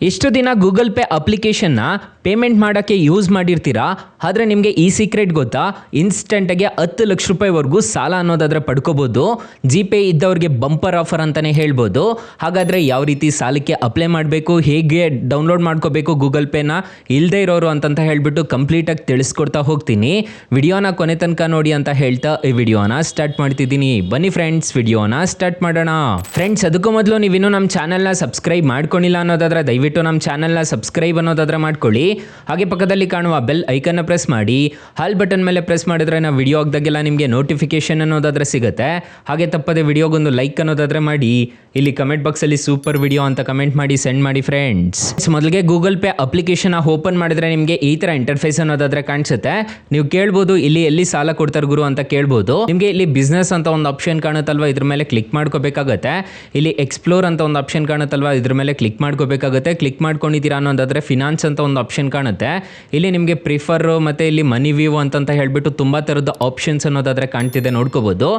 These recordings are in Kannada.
ಇಷ್ಟು ದಿನ ಗೂಗಲ್ ಪೇ ಅಪ್ಲಿಕೇಶನ್ನ ಪೇಮೆಂಟ್ ಮಾಡೋಕ್ಕೆ ಯೂಸ್ ಮಾಡಿರ್ತೀರಾ. ಆದರೆ ನಿಮಗೆ ಈ ಸೀಕ್ರೆಟ್ ಗೊತ್ತಾ? ಇನ್ಸ್ಟೆಂಟಾಗಿ 10 ಲಕ್ಷ ರೂಪಾಯಿವರೆಗೂ ಸಾಲ ಅನ್ನೋದಾದರೆ ಪಡ್ಕೋಬೋದು. ಜಿ ಪೇ ಇದ್ದವ್ರಿಗೆ ಬಂಪರ್ ಆಫರ್ ಅಂತಲೇ ಹೇಳ್ಬೋದು. ಹಾಗಾದರೆ ಯಾವ ರೀತಿ ಸಾಲಕ್ಕೆ ಅಪ್ಲೈ ಮಾಡಬೇಕು, ಹೇಗೆ ಡೌನ್ಲೋಡ್ ಮಾಡ್ಕೋಬೇಕು ಗೂಗಲ್ ಪೇನ ಇಲ್ಲದೇ ಇರೋರು ಅಂತಂತ ಹೇಳಿಬಿಟ್ಟು ಕಂಪ್ಲೀಟಾಗಿ ತಿಳಿಸ್ಕೊಡ್ತಾ ಹೋಗ್ತೀನಿ. ವಿಡಿಯೋನ ಕೊನೆ ತನಕ ನೋಡಿ ಅಂತ ಹೇಳ್ತಾ ಈ ವಿಡಿಯೋನ ಸ್ಟಾರ್ಟ್ ಮಾಡ್ತಿದ್ದೀನಿ. ಬನ್ನಿ ಫ್ರೆಂಡ್ಸ್, ವಿಡಿಯೋನ ಸ್ಟಾರ್ಟ್ ಮಾಡೋಣ. ಫ್ರೆಂಡ್ಸ್, ಅದಕ್ಕೂ ಮೊದಲು ನೀವಿನ್ನೂ ನಮ್ಮ ಚಾನಲ್ನ ಸಬ್ಸ್ಕ್ರೈಬ್ ಮಾಡ್ಕೊಂಡಿಲ್ಲ ಅನ್ನೋದಾದರೆ ದಯವಿಟ್ಟು ನಮ್ಮ ಚಾನಲ್ನ ಸಬ್ಸ್ಕ್ರೈಬ್ ಅನ್ನೋದಾದ್ರೆ ಮಾಡ್ಕೊಳ್ಳಿ. ಹಾಗೆ ಪಕ್ಕದಲ್ಲಿ ಕಾಣುವ ಬೆಲ್ ಐಕನ್ನ ಪ್ರೆಸ್ ಮಾಡಿ. ಹಾಲ್ ಬಟನ್ ಮೇಲೆ ಪ್ರೆಸ್ ಮಾಡಿದ್ರೆ ನಾವು ವಿಡಿಯೋ ಹಾಕಿದಾಗೆಲ್ಲ ನಿಮಗೆ ನೋಟಿಫಿಕೇಶನ್ ಅನ್ನೋದಾದ್ರೆ ಸಿಗುತ್ತೆ. ಹಾಗೆ ತಪ್ಪದೆ ವಿಡಿಯೋಗೊಂದು ಲೈಕ್ ಅನ್ನೋದಾದ್ರೆ ಮಾಡಿ. ಇಲ್ಲಿ ಕಮೆಂಟ್ ಬಾಕ್ಸಲ್ಲಿ ಸೂಪರ್ ವಿಡಿಯೋ ಅಂತ ಕಮೆಂಟ್ ಮಾಡಿ ಸೆಂಡ್ ಮಾಡಿ ಫ್ರೆಂಡ್ಸ್. ಮೊದಲಿಗೆ ಗೂಗಲ್ ಪೇ ಅಪ್ಲಿಕೇಶನ್ ಓಪನ್ ಮಾಡಿದ್ರೆ ನಿಮಗೆ ಈ ಥರ ಇಂಟರ್ಫೇಸ್ ಅನ್ನೋದಾದ್ರೆ ಕಾಣಿಸುತ್ತೆ. ನೀವು ಕೇಳ್ಬೋದು ಇಲ್ಲಿ ಎಲ್ಲಿ ಸಾಲ ಕೊಡ್ತಾರೆ ಗುರು ಅಂತ ಕೇಳ್ಬೋದು. ನಿಮಗೆ ಇಲ್ಲಿ ಬಿಸ್ನೆಸ್ ಅಂತ ಒಂದು ಆಪ್ಷನ್ ಕಾಣುತ್ತಲ್ವಾ, ಇದ್ರ ಮೇಲೆ ಕ್ಲಿಕ್ ಮಾಡ್ಕೋಬೇಕಾಗತ್ತೆ. ಇಲ್ಲಿ ಎಕ್ಸ್ಪ್ಲೋರ್ ಅಂತ ಒಂದು ಆಪ್ಷನ್ ಕಾಣುತ್ತಲ್ವಾ, ಇದ್ರ ಮೇಲೆ ಕ್ಲಿಕ್ ಮಾಡ್ಕೋಬೇಕಾಗುತ್ತೆ. ಕ್ಲಿಕ್ ಮಾಡ್ಕೊಂಡಿದ್ದೀರಾ ಅನ್ನೋದಾದ್ರೆ ಫಿನಾನ್ಸ್ ಅಂತ ಒಂದು ಆಪ್ಷನ್ ಕಾಣುತ್ತೆ. ಇಲ್ಲಿ ನಿಮಗೆ ಪ್ರಿಫರ್ ಮತ್ತು ಇಲ್ಲಿ ಮನಿ ವ್ಯೂ ಅಂತ ಹೇಳ್ಬಿಟ್ಟು ತುಂಬ ಥರದ ಆಪ್ಷನ್ಸ್ ಅನ್ನೋದಾದ್ರೆ ಕಾಣ್ತಿದೆ, ನೋಡ್ಕೋಬೋದು.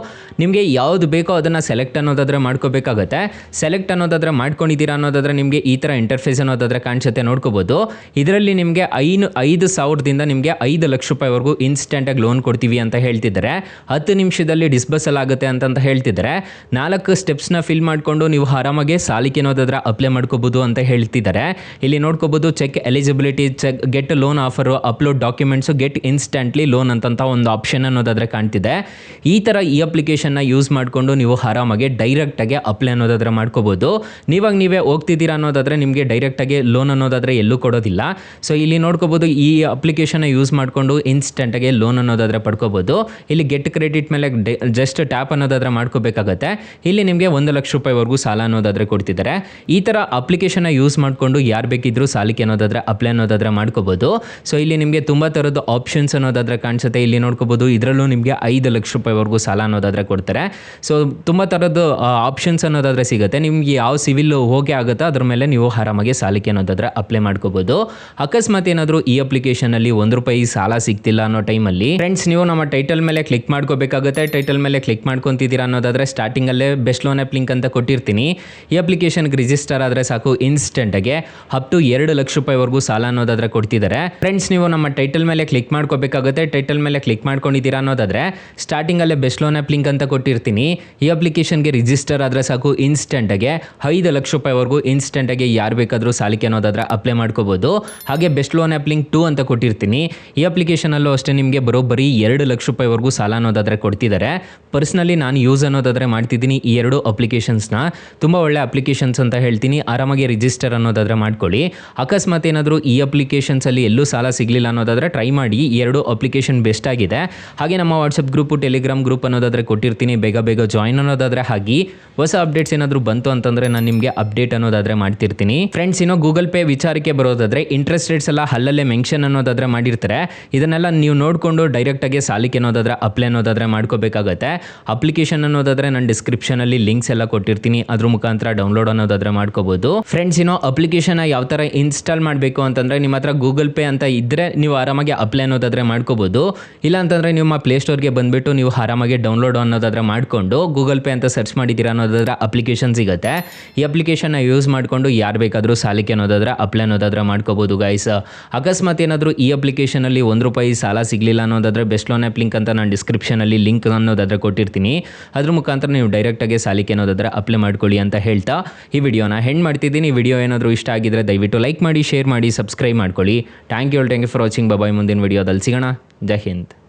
ನಿಮಗೆ ಯಾವುದು ಬೇಕೋ ಅದನ್ನು ಸೆಲೆಕ್ಟ್ ಅನ್ನೋದಾದ್ರೆ ಮಾಡ್ಕೋಬೇಕಾಗತ್ತೆ. ಸೆಲೆಕ್ಟ್ ಅನ್ನೋದಾದ್ರೆ ಮಾಡ್ಕೊಂಡಿದ್ದೀರಾ ಅನ್ನೋದಾದ್ರೆ ನಿಮಗೆ ಈ ಥರ ಇಂಟರ್ಫೇಸ್ ಅನ್ನೋದಾದ್ರೆ ಕಾಣಿಸುತ್ತೆ, ನೋಡ್ಕೋಬೋದು. ಇದರಲ್ಲಿ ನಿಮಗೆ 5,000ದಿಂದ ನಿಮಗೆ 5 ಲಕ್ಷ ರೂಪಾಯಿವರೆಗೂ ಇನ್ಸ್ಟೆಂಟಾಗಿ ಲೋನ್ ಕೊಡ್ತೀವಿ ಅಂತ ಹೇಳ್ತಿದ್ದಾರೆ. 10 ನಿಮಿಷದಲ್ಲಿ ಡಿಸ್ಬರ್ಸಲ್ ಆಗುತ್ತೆ ಅಂತ ಹೇಳ್ತಿದ್ದಾರೆ. 4 ಸ್ಟೆಪ್ಸ್ನ ಫಿಲ್ ಮಾಡಿಕೊಂಡು ನೀವು ಆರಾಮಾಗಿ ಸಾಲಕ್ಕೆ ಅನ್ನೋದಾದ್ರೆ ಅಪ್ಲೈ ಮಾಡ್ಕೋಬೋದು ಅಂತ ಹೇಳ್ತಿದ್ದಾರೆ. ಇಲ್ಲಿ ನೋಡ್ಕೋಬೋದು, check eligibility, check get loan offer, upload documents, get instantly loan ಅಂತ ಒಂದು ಆಪ್ಷನ್ ಅನ್ನೋದಾದ್ರೆ ಕಾಣ್ತಿದೆ. ಈ ಥರ ಈ ಅಪ್ಲಿಕೇಶನ್ನ ಯೂಸ್ ಮಾಡಿಕೊಂಡು ನೀವು ಆರಾಮಾಗಿ ಡೈರೆಕ್ಟಾಗಿ ಅಪ್ಲೈ ಅನ್ನೋದಾದ್ರೆ ಮಾಡ್ಕೋಬೋದು. ನೀವೇ ಹೋಗ್ತಿದ್ದೀರಾ ಅನ್ನೋದಾದ್ರೆ ನಿಮಗೆ ಡೈರೆಕ್ಟಾಗಿ ಲೋನ್ ಅನ್ನೋದಾದ್ರೆ ಎಲ್ಲೂ ಕೊಡೋದಿಲ್ಲ. ಸೊ ಇಲ್ಲಿ ನೋಡ್ಕೋಬೋದು, ಈ ಅಪ್ಲಿಕೇಶನ್ನ ಯೂಸ್ ಮಾಡಿಕೊಂಡು ಇನ್ಸ್ಟೆಂಟಾಗಿ ಲೋನ್ ಅನ್ನೋದಾದ್ರೆ ಪಡ್ಕೋಬೋದು. ಇಲ್ಲಿ ಗೆಟ್ ಕ್ರೆಡಿಟ್ ಮೇಲೆ ಜಸ್ಟ್ ಟ್ಯಾಪ್ ಅನ್ನೋದಾದ್ರೆ ಮಾಡ್ಕೋಬೇಕಾಗತ್ತೆ. ಇಲ್ಲಿ ನಿಮಗೆ 1 ಲಕ್ಷ ರೂಪಾಯಿವರೆಗೂ ಸಾಲ ಅನ್ನೋದಾದ್ರೆ ಕೊಡ್ತಿದ್ದಾರೆ. ಈ ಥರ ಅಪ್ಲಿಕೇಶನ್ನ ಯೂಸ್ ಮಾಡಿಕೊಂಡು ಯಾರು ಬೇಕಿದ್ರೂ ಸಾಲಕ್ಕೆ ಅನ್ನೋದಾದ್ರೆ ಅಪ್ಲೈ ಅನ್ನೋದಾದ್ರೆ ಮಾಡ್ಕೋಬೋದು. ಸೊ ಇಲ್ಲಿ ನಿಮಗೆ ತುಂಬ ಥರದ ಆಪ್ಷನ್ಸ್ ಅನ್ನೋದಾದ್ರೆ ಕಾಣಿಸುತ್ತೆ. ಇಲ್ಲಿ ನೋಡ್ಕೋಬೋದು, ಇದರಲ್ಲೂ ನಿಮಗೆ 5 ಲಕ್ಷ ರೂಪಾಯಿವರೆಗೂ ಸಾಲ ಅನ್ನೋದಾದ್ರೆ ಕೊಡ್ತಾರೆ. ಸೊ ತುಂಬ ಥರದ್ದು ಆಪ್ಷನ್ಸ್ ಅನ್ನೋದಾದ್ರೆ ಸಿಗುತ್ತೆ. ನಿಮಗೆ ಯಾವ ಸಿವಿಲ್ ಹೋಗಿ ಆಗುತ್ತೋ ಅದ್ರ ಮೇಲೆ ನೀವು ಆರಾಮಾಗಿ ಸಾಲಕ್ಕೆ ಅನ್ನೋದಾದ್ರೆ ಅಪ್ಲೈ ಮಾಡ್ಕೋಬೋದು. ಅಕಸ್ಮಾತ್ ಏನಾದರೂ ಈ ಅಪ್ಲಿಕೇಶನಲ್ಲಿ ₹1 ಸಾಲ ಸಿಗ್ತಿಲ್ಲ ಅನ್ನೋ ಟೈಮಲ್ಲಿ ಫ್ರೆಂಡ್ಸ್, ನೀವು ನಮ್ಮ ಟೈಟಲ್ ಮೇಲೆ ಕ್ಲಿಕ್ ಮಾಡ್ಕೋಬೇಕಾಗುತ್ತೆ. ಟೈಟಲ್ ಮೇಲೆ ಕ್ಲಿಕ್ ಮಾಡ್ಕೊತಿದ್ದೀರಾ ಅನ್ನೋದಾದ್ರೆ ಸ್ಟಾರ್ಟಿಂಗಲ್ಲೇ ಬೆಸ್ಟ್ ಲೋನ್ ಆ್ಯಪ್ ಲಿಂಕ್ ಅಂತ ಕೊಟ್ಟಿರ್ತೀನಿ. ಈ ಅಪ್ಲಿಕೇಶನ್ಗೆ ರಿಜಿಸ್ಟರ್ ಆದರೆ ಸಾಕು, ಇನ್ಸ್ಟೆಂಟಾಗಿ ಅಪ್ ಟು 2 ಲಕ್ಷ ರೂಪಾಯಿವರೆಗೂ ಸಾಲ ಅನ್ನೋದಾದ್ರೆ ಕೊಡ್ತಿದ್ದಾರೆ. ಫ್ರೆಂಡ್ಸ್, ನೀವು ನಮ್ಮ ಟೈಟಲ್ ಮೇಲೆ ಕ್ಲಿಕ್ ಮಾಡ್ಕೋಬೇಕಾಗುತ್ತೆ. ಟೈಟಲ್ ಮೇಲೆ ಕ್ಲಿಕ್ ಮಾಡ್ಕೊಂಡಿದ್ದೀರಾ ಅನ್ನೋದಾದ್ರೆ ಸ್ಟಾರ್ಟಿಂಗಲ್ಲೇ ಬೆಸ್ಟ್ ಲೋನ್ ಆ್ಯಪ್ ಲಿಂಕ್ ಅಂತ ಕೊಟ್ಟಿರ್ತೀನಿ. ಈ ಅಪ್ಲಿಕೇಶನ್ಗೆ ರಿಜಿಸ್ಟರ್ ಆದರೆ ಸಾಕು, ಇನ್ಸ್ಟೆಂಟಾಗಿ 5 ಲಕ್ಷ ರೂಪಾಯಿವರೆಗೂ ಇನ್ಸ್ಟೆಂಟಾಗಿ ಯಾರು ಬೇಕಾದರೂ ಸಾಲಕ್ಕೆ ಅನ್ನೋದಾದ್ರೆ ಅಪ್ಲೈ ಮಾಡ್ಕೋಬೋದು. ಹಾಗೆ ಬೆಸ್ಟ್ ಲೋನ್ ಆ್ಯಪ್ ಲಿಂಕ್ 2 ಅಂತ ಕೊಟ್ಟಿರ್ತೀನಿ. ಈ ಅಪ್ಲಿಕೇಶನಲ್ಲೂ ಅಷ್ಟೇ ನಿಮಗೆ ಬರೋಬ್ಬರಿ 2 ಲಕ್ಷ ರೂಪಾಯಿವರೆಗೂ ಸಾಲ ಅನ್ನೋದಾದ್ರೆ ಕೊಡ್ತಿದ್ದಾರೆ. ಪರ್ಸ್ನಲಿ ನಾನು ಯೂಸ್ ಅನ್ನೋದಾದ್ರೆ ಮಾಡ್ತಿದ್ದೀನಿ ಈ 2 ಅಪ್ಲಿಕೇಶನ್ಸ್ನ. ತುಂಬ ಒಳ್ಳೆ ಅಪ್ಲಿಕೇಶನ್ಸ್ ಅಂತ ಹೇಳ್ತೀನಿ. ಆರಾಮಾಗಿ ರಿಜಿಸ್ಟರ್ ಅನ್ನೋದಾದ್ರೆ ಮಾಡ್ಕೊಳ್ಳಿ. ಅಕಸ್ಮಾತ್ ಏನಾದರೂ ಈ ಅಪ್ಲಿಕೇಶನ್ಸಲ್ಲಿ ಎಲ್ಲೂ ಸಾಲ ಸಿಗಲಿಲ್ಲ ಅನ್ನೋದಾದರೆ ಟ್ರೈ ಮಾಡಿ. ಈ 2 ಅಪ್ಲಿಕೇಶನ್ ಬೆಸ್ಟ್ ಆಗಿದೆ. ಹಾಗೆ ನಮ್ಮ ವಾಟ್ಸಪ್ ಗ್ರೂಪು, ಟೆಲಿಗ್ರಾಮ್ ಗ್ರೂಪ್ ಅನ್ನೋದಾದರೆ ಕೊಟ್ಟಿರ್ತೀನಿ. ಬೇಗ ಜಾಯಿನ್ ಅನ್ನೋದಾದರೆ ಹಾಗೆ ಹೊಸ ಅಪ್ಡೇಟ್ಸ್ ಏನಾದರೂ ಬಂತು ಅಂತಂದರೆ ನಾನು ನಿಮಗೆ ಅಪ್ಡೇಟ್ ಅನ್ನೋದಾದರೆ ಮಾಡ್ತಿರ್ತೀನಿ. ಫ್ರೆಂಡ್ಸ್, ಇನ್ನೂ ಗೂಗಲ್ ಪೇ ವಿಚಾರಕ್ಕೆ ಬರೋದಾದರೆ ಇಂಟ್ರೆಸ್ಟ್ ರೇಟ್ಸ್ ಎಲ್ಲ ಅಲ್ಲಲ್ಲೇ ಮೆನ್ಷನ್ ಅನ್ನೋದಾದರೆ ಮಾಡಿರ್ತಾರೆ. ಇದನ್ನೆಲ್ಲ ನೀವು ನೋಡಿಕೊಂಡು ಡೈರೆಕ್ಟಾಗಿ ಸಾಲಕ್ಕೆ ಅನ್ನೋದಾದರೆ ಅಪ್ಲೈ ಅನ್ನೋದಾದರೆ ಮಾಡ್ಕೋಬೇಕಾಗತ್ತೆ. ಅಪ್ಲಿಕೇಶನ್ ಅನ್ನೋದಾದರೆ ನಾನು ಡಿಸ್ಕ್ರಿಪ್ಷನಲ್ಲಿ ಲಿಂಕ್ಸ್ ಎಲ್ಲ ಕೊಟ್ಟಿರ್ತೀನಿ. ಅದ್ರ ಮುಖಾಂತರ ಡೌನ್ಲೋಡ್ ಅನ್ನೋದಾದರೆ ಮಾಡ್ಕೋಬೋದು. ಫ್ರೆಂಡ್ಸ್, ಇನ್ನೂ ಅಪ್ಲಿಕೇಶನ್ ಯಾವ ಥರ ಇನ್ಸ್ಟಾಲ್ ಮಾಡಬೇಕು ಅಂತಂದರೆ ನಿಮ್ಮ ಹತ್ರ ಗೂಗಲ್ ಪೇ ಅಂತ ಇದ್ದರೆ ನೀವು ಆರಾಮಾಗಿ ಅಪ್ಲೈ ಅನ್ನೋದಾದರೆ ಮಾಡ್ಕೋಬೋದು. ಇಲ್ಲ ಅಂತಂದರೆ ನಿಮ್ಮ ಪ್ಲೇಸ್ಟೋರ್ಗೆ ಬಂದುಬಿಟ್ಟು ನೀವು ಆರಾಮಾಗಿ ಡೌನ್ಲೋಡ್ ಅನ್ನೋದಾದರೆ ಮಾಡಿಕೊಂಡು ಗೂಗಲ್ ಪೇ ಅಂತ ಸರ್ಚ್ ಮಾಡಿದ್ದೀರಾ ಅನ್ನೋದಾದ್ರೆ ಅಪ್ಲಿಕೇಶನ್ ಸಿಗುತ್ತೆ. ಈ ಅಪ್ಲಿಕೇಶನ್ನ ಯೂಸ್ ಮಾಡಿಕೊಂಡು ಯಾರು ಬೇಕಾದರೂ ಸಾಲಕ್ಕೆ ಅನ್ನೋದಾದ್ರೆ ಅಪ್ಲೈ ಅನ್ನೋದಾದ್ರೆ ಮಾಡ್ಕೋಬೋದು ಗೈಸ್. ಅಕಸ್ಮಾತ್ ಏನಾದರೂ ಈ ಅಪ್ಲಿಕೇಶನಲ್ಲಿ ₹1 ಸಾಲ ಸಿಗಲಿಲ್ಲ ಅನ್ನೋದಾದರೆ ಬೆಸ್ಟ್ ಲೋನ್ ಆ್ಯಪ್ ಲಿಂಕ್ ಅಂತ ನಾನು ಡಿಸ್ಕ್ರಿಪ್ಷನಲ್ಲಿ ಲಿಂಕ್ ಅನ್ನೋದಾದರೆ ಕೊಟ್ಟಿರ್ತೀನಿ. ಅದ್ರ ಮುಖಾಂತರ ನೀವು ಡೈರೆಕ್ಟಾಗಿ ಸಾಲಕ್ಕೆ ಅನ್ನೋದಾದರೆ ಅಪ್ಲೈ ಮಾಡ್ಕೊಳ್ಳಿ ಅಂತ ಹೇಳ್ತಾ ಈ ವಿಡಿಯೋನ ಹೆಂಡ್ ಮಾಡ್ತಿದ್ದೀನಿ. ವಿಡಿಯೋ ಏನಾದರೂ ಇಷ್ಟ ಆಗಿದ್ರೆ ದಯವಿಟ್ಟು ಲೈಕ್ ಮಾಡಿ, ಶೇರ್ ಮಾಡಿ, ಸಬ್ಸ್ಕ್ರೈಬ್ ಮಾಡ್ಕೊಳ್ಳಿ. Thank you for watching. Bye. ಮುಂದಿನ ವಿಡಿಯೋದಲ್ಲಿ ಸಿಗೋಣ. ಜೈ ಹಿಂದ್.